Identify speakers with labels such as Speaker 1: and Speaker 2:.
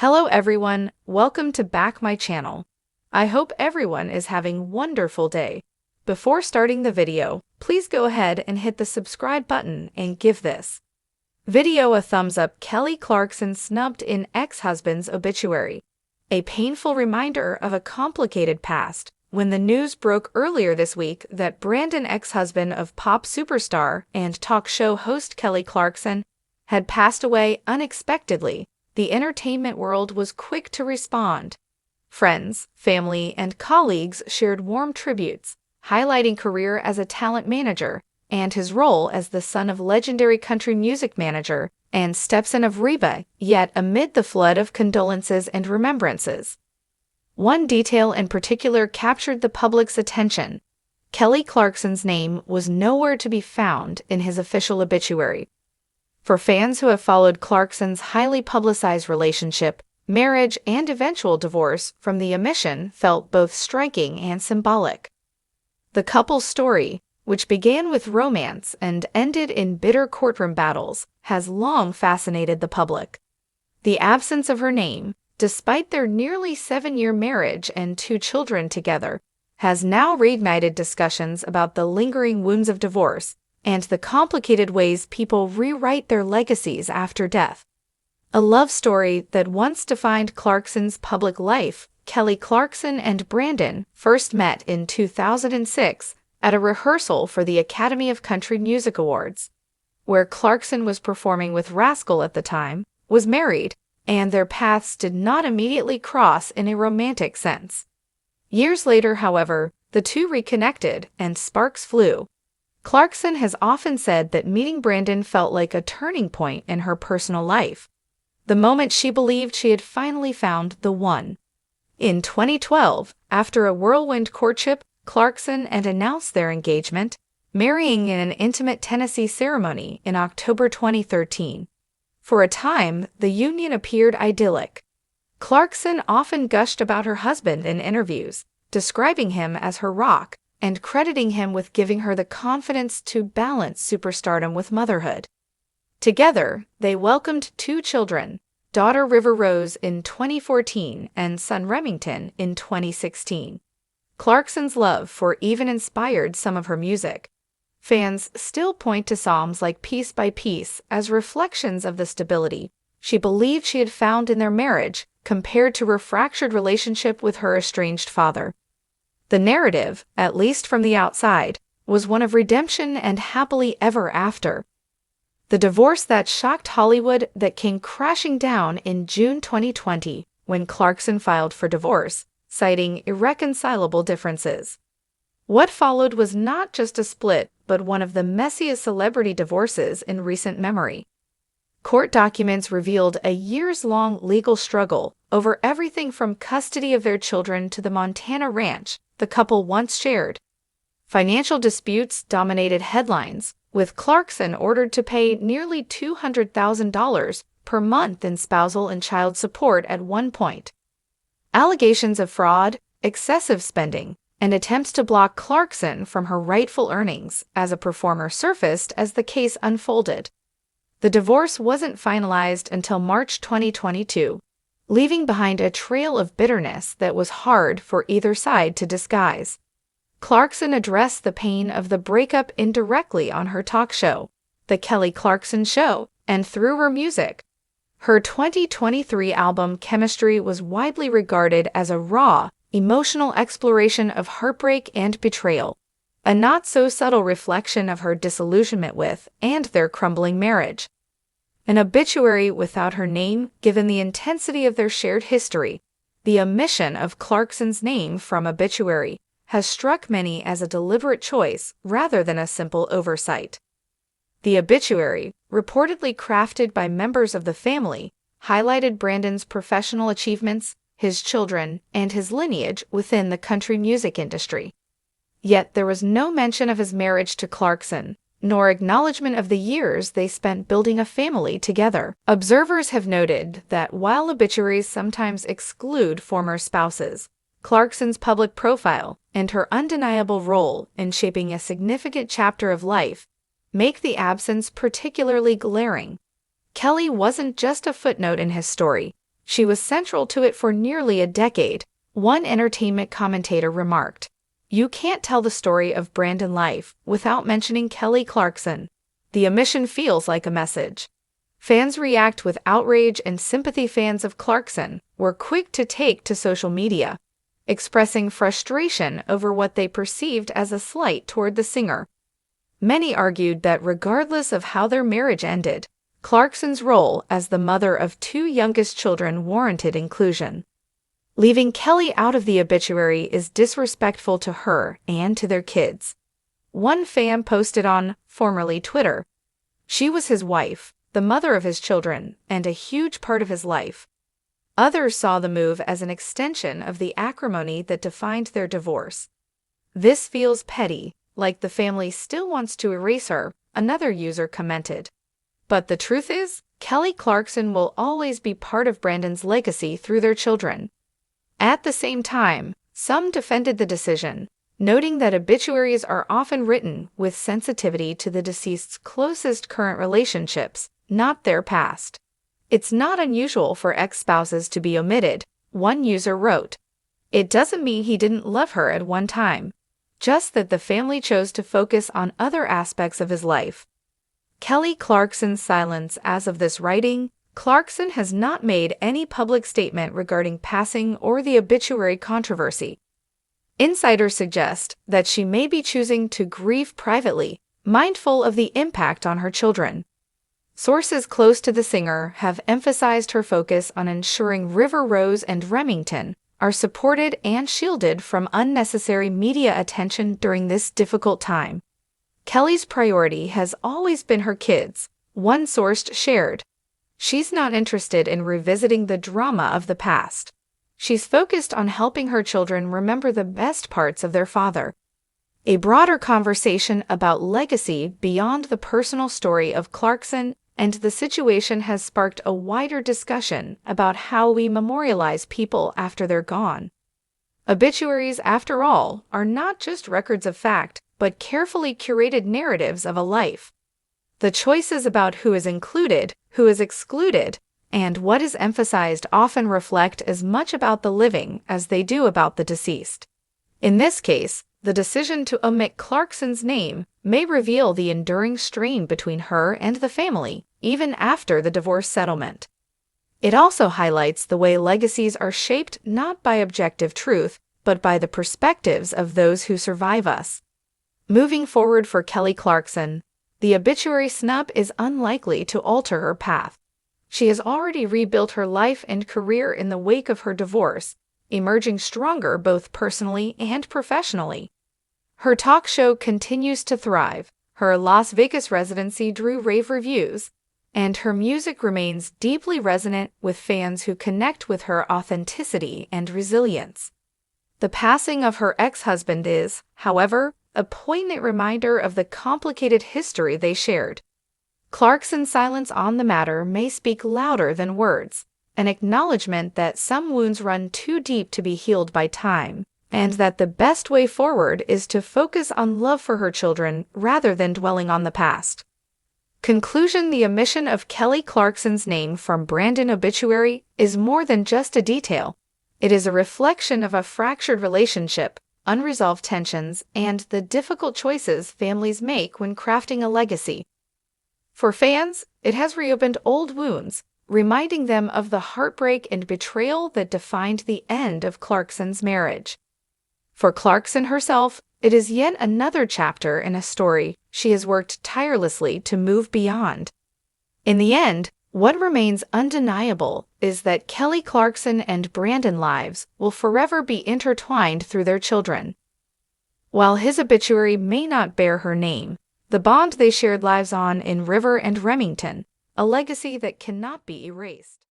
Speaker 1: Hello everyone, welcome to back my channel. I hope everyone is having a wonderful day. Before starting the video, please go ahead and hit the subscribe button and give this video a thumbs up. Kelly Clarkson snubbed in ex-husband's obituary. A painful reminder of a complicated past when the news broke earlier this week that Brandon, ex-husband of pop superstar and talk show host Kelly Clarkson, had passed away unexpectedly. The entertainment world was quick to respond. Friends, family, and colleagues shared warm tributes, highlighting career as a talent manager and his role as the son of legendary country music manager and stepson of Reba. Yet amid the flood of condolences and remembrances, one detail in particular captured the public's attention. Kelly Clarkson's name was nowhere to be found in his official obituary. For fans who have followed Clarkson's highly publicized relationship, marriage, and eventual divorce from the omission felt both striking and symbolic. The couple's story, which began with romance and ended in bitter courtroom battles, has long fascinated the public. The absence of her name, despite their nearly 7-year marriage and 2 children together, has now reignited discussions about the lingering wounds of divorce and the complicated ways people rewrite their legacies after death. A love story that once defined Clarkson's public life. Kelly Clarkson and Brandon first met in 2006 at a rehearsal for the Academy of Country Music Awards, where Clarkson was performing with Rascal at the time, was married, and their paths did not immediately cross in a romantic sense. Years later, however, the two reconnected and sparks flew. Clarkson has often said that meeting Brandon felt like a turning point in her personal life, the moment she believed she had finally found the one. In 2012, after a whirlwind courtship, Clarkson announced their engagement, marrying in an intimate Tennessee ceremony in October 2013. For a time, the union appeared idyllic. Clarkson often gushed about her husband in interviews, describing him as her rock and crediting him with giving her the confidence to balance superstardom with motherhood. Together, they welcomed 2 children, daughter River Rose in 2014 and son Remington in 2016. Clarkson's love for even inspired some of her music. Fans still point to songs like Piece by Piece as reflections of the stability she believed she had found in their marriage compared to her fractured relationship with her estranged father. The narrative, at least from the outside, was one of redemption and happily ever after. The divorce that shocked Hollywood that came crashing down in June 2020 when Clarkson filed for divorce, citing irreconcilable differences. What followed was not just a split, but one of the messiest celebrity divorces in recent memory. Court documents revealed a years-long legal struggle over everything from custody of their children to the Montana ranch the couple once shared. Financial disputes dominated headlines, with Clarkson ordered to pay nearly $200,000 per month in spousal and child support at one point. Allegations of fraud, excessive spending, and attempts to block Clarkson from her rightful earnings as a performer surfaced as the case unfolded. The divorce wasn't finalized until March 2022, leaving behind a trail of bitterness that was hard for either side to disguise. Clarkson addressed the pain of the breakup indirectly on her talk show, The Kelly Clarkson Show, and through her music. Her 2023 album Chemistry was widely regarded as a raw, emotional exploration of heartbreak and betrayal, a not-so-subtle reflection of her disillusionment with and their crumbling marriage. An obituary without her name, given the intensity of their shared history. The omission of Clarkson's name from obituary has struck many as a deliberate choice rather than a simple oversight. The obituary, reportedly crafted by members of the family, highlighted Brandon's professional achievements, his children, and his lineage within the country music industry. Yet there was no mention of his marriage to Clarkson, nor acknowledgement of the years they spent building a family together. Observers have noted that while obituaries sometimes exclude former spouses, Clarkson's public profile and her undeniable role in shaping a significant chapter of life make the absence particularly glaring. Kelly wasn't just a footnote in his story. She was central to it for nearly a decade. One entertainment commentator remarked, "You can't tell the story of Brandon's life without mentioning Kelly Clarkson. The omission feels like a message." Fans react with outrage, and sympathy fans of Clarkson were quick to take to social media, expressing frustration over what they perceived as a slight toward the singer. Many argued that regardless of how their marriage ended, Clarkson's role as the mother of two youngest children warranted inclusion. Leaving Kelly out of the obituary is disrespectful to her and to their kids. One fan posted on formerly Twitter, "She was his wife, the mother of his children, and a huge part of his life." Others saw the move as an extension of the acrimony that defined their divorce. "This feels petty, like the family still wants to erase her," another user commented. But the truth is, Kelly Clarkson will always be part of Brandon's legacy through their children. At the same time, some defended the decision, noting that obituaries are often written with sensitivity to the deceased's closest current relationships, not their past. "It's not unusual for ex-spouses to be omitted," one user wrote. "It doesn't mean he didn't love her at one time, just that the family chose to focus on other aspects of his life." Kelly Clarkson's silence. As of this writing, Clarkson has not made any public statement regarding passing or the obituary controversy. Insiders suggest that she may be choosing to grieve privately, mindful of the impact on her children. Sources close to the singer have emphasized her focus on ensuring River Rose and Remington are supported and shielded from unnecessary media attention during this difficult time. Kelly's priority has always been her kids, one source shared. "She's not interested in revisiting the drama of the past. She's focused on helping her children remember the best parts of their father." A broader conversation about legacy beyond the personal story of Clarkson and the situation has sparked a wider discussion about how we memorialize people after they're gone. Obituaries, after all, are not just records of fact, but carefully curated narratives of a life. The choices about who is included, who is excluded, and what is emphasized often reflect as much about the living as they do about the deceased. In this case, the decision to omit Clarkson's name may reveal the enduring strain between her and the family, even after the divorce settlement. It also highlights the way legacies are shaped not by objective truth, but by the perspectives of those who survive us. Moving forward for Kelly Clarkson, the obituary snub is unlikely to alter her path. She has already rebuilt her life and career in the wake of her divorce, emerging stronger both personally and professionally. Her talk show continues to thrive, her Las Vegas residency drew rave reviews, and her music remains deeply resonant with fans who connect with her authenticity and resilience. The passing of her ex-husband is, however, a poignant reminder of the complicated history they shared. Clarkson's silence on the matter may speak louder than words, an acknowledgement that some wounds run too deep to be healed by time, and that the best way forward is to focus on love for her children rather than dwelling on the past. Conclusion: the omission of Kelly Clarkson's name from Brandon Obituary is more than just a detail. It is a reflection of a fractured relationship, unresolved tensions, and the difficult choices families make when crafting a legacy. For fans, it has reopened old wounds, reminding them of the heartbreak and betrayal that defined the end of Clarkson's marriage. For Clarkson herself, it is yet another chapter in a story she has worked tirelessly to move beyond. In the end, what remains undeniable is that Kelly Clarkson and Brandon's lives will forever be intertwined through their children. While his obituary may not bear her name, the bond they shared lives on in River and Remington, a legacy that cannot be erased.